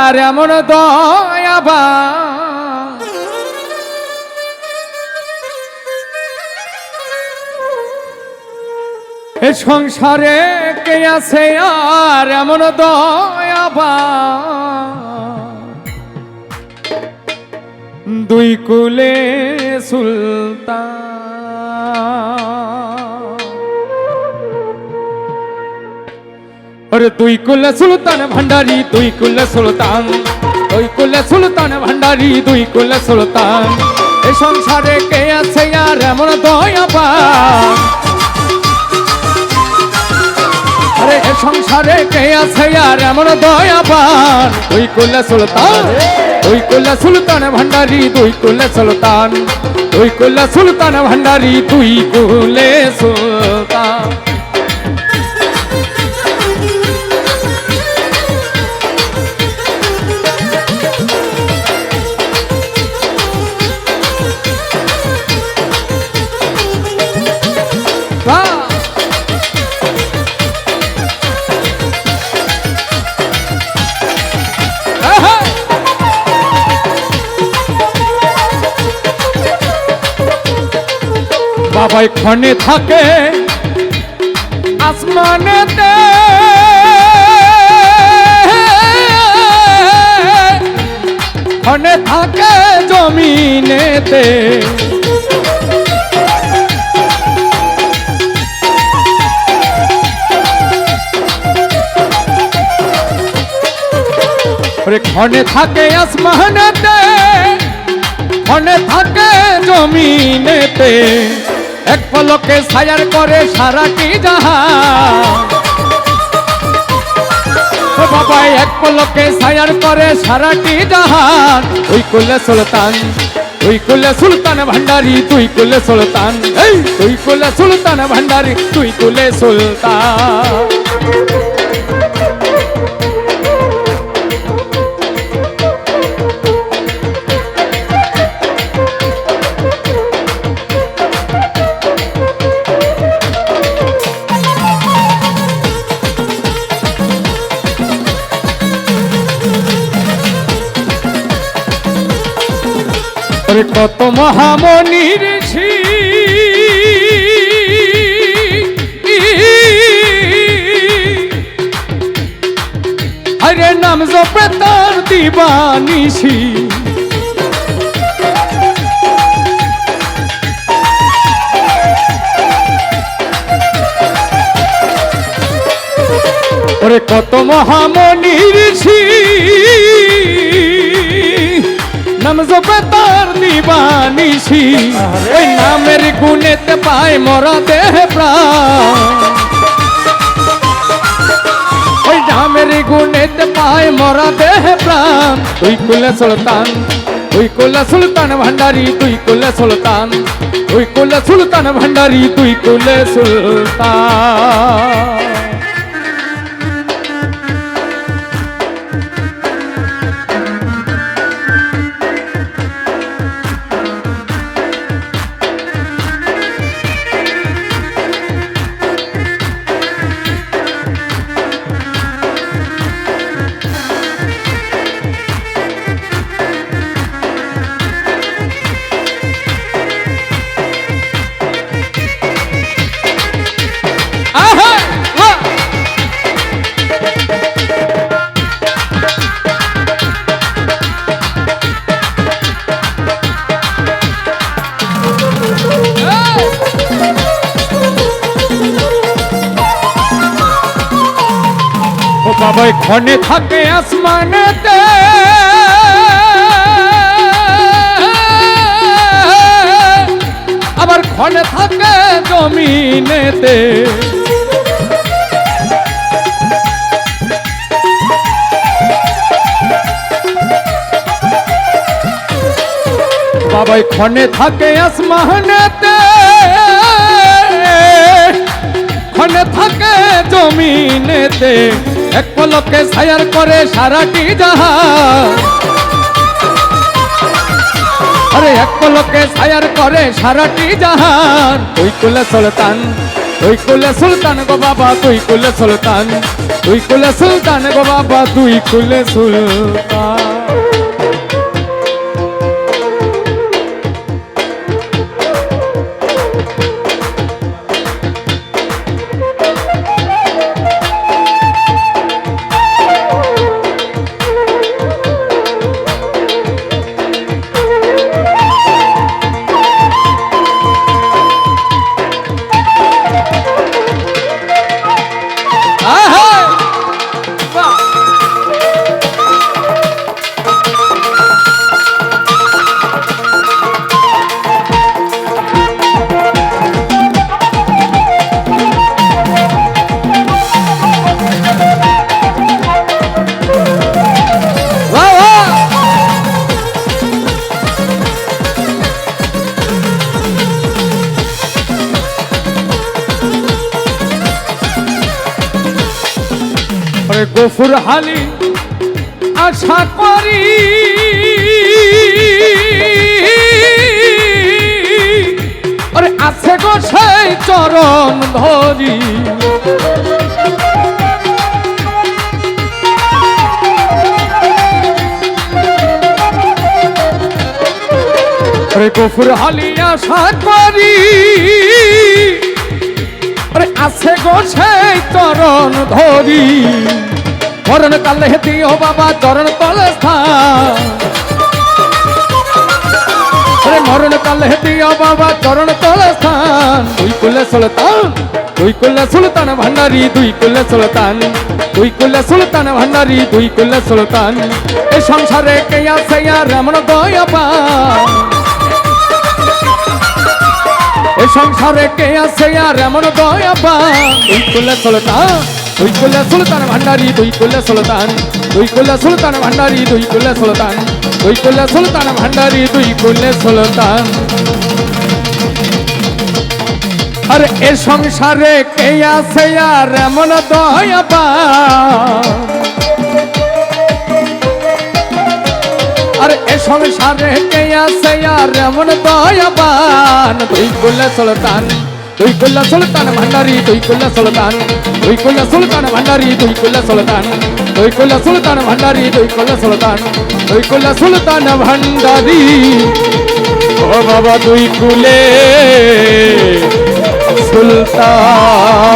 আর এমন দয়াবান এ সংসারে কে আছে আর এমন দয়াবান দুই কুলে সুলতান अरे दुई कुल सुल्तान भंडारी दुई कुल सुल्तान दुई कुल सुल्तान भंडारी दुई कुल सुल्तान ए संसारे के आछे यार एमन दयाबान अरे ए संसारे के आछे यार एमन दयाबान दुई कुल सुल्तान दुई कुल सुल्तान भंडारी दुई कुल सुल्तान दुई कुल सुल्तान भंडारी दुई कुल सुल्तान বাবাই ক্ষণে থাকে আসমানেতে ক্ষণে থাকে জমিনেতে ক্ষণে থাকে আসমানেতে ক্ষণে থাকে জমিনেতে এক পলকে ছায়ার করে সারাটি জাহান ও বাবা এক পলকে ছায়ার করে সারাটি জাহান দুই কুলে সুলতান দুই কুলে সুলতান ভান্ডারি দুই কুলে সুলতান এই দুই কুলে সুলতান ভান্ডারি দুই কুলে সুলতান কত মহামণি ঋষি আরে নাম জপে তার দিবানিশি ওরে কত মহামণি ঋষি নাম জপে তার দিবানিশি ওই নামের গুণেতে পায় মরা দেহ প্রাণ ওই নামের গুণেতে পায় মরা দেহ প্রাণ দুই কুলে সুলতান দুই কুলে সুলতান ভান্ডারি দুই কুলে সুলতান দুই কুলে সুলতান ভান্ডারি দুই কুলে সুলতান বাবাই ক্ষণে থাকে আসমানেতে আবার ক্ষণে থাকে জমিনেতে বাবাই ক্ষণে থাকে আসমানেতে ক্ষণে থাকে জমিনেতে এক পলকে ছায়ার করে সারাটি জাহান अरे एक पलके ছায়ার করে সারাটি জাহান তুই কুলে সুলতান গো বাবা তুই কুলে সুলতান গো বাবা তুই কুলে সুলতান গফুর হালি আশা করি আরে আছে গো সেই চরণ ধরি আরে গফুর হালি আশা করি আরে আছে গো সেই চরণ ধরি মরণ কালে দিও বাবা চরণ তলে স্থান আরে মরণ কালে দিও বাবা চরণ তলে স্থান দুই কুলে সুলতান দুই কুলে সুলতান ভান্ডারি দুই কুলে সুলতান দুই কুলে সুলতান ভান্ডারি দুই কুলে সুলতান এই সংসারে কে আছে আর এমন দয়াবান এই সংসারে কে আছে আর এমন দয়াবান দুই কুলে সুলতান দুই কুলে সুলতান ভান্ডারি দুই কুলে সুলতান দুই কুলে সুলতান ভান্ডারি দুই কুলে সুলতান দুই কুলে সুলতান ভান্ডারি দুই কুলে সুলতান আরে এ সংসারে কে আছে আর এমন দয়াবান আরে এ সংসারে কে আছে আর এমন দয়াবান দুই কুলে সুলতান দুই কুলে সুলতান ভান্ডারি দুই কুলে সুলতান দুই কুলে সুলতান ভান্ডারি দুই কুলে সুলতান দুই কুলে সুলতান ভান্ডারি দুই কুলে সুলতান দুই কুলে সুলতান ভান্ডারি ও বাবা দুই কুলে সুলতান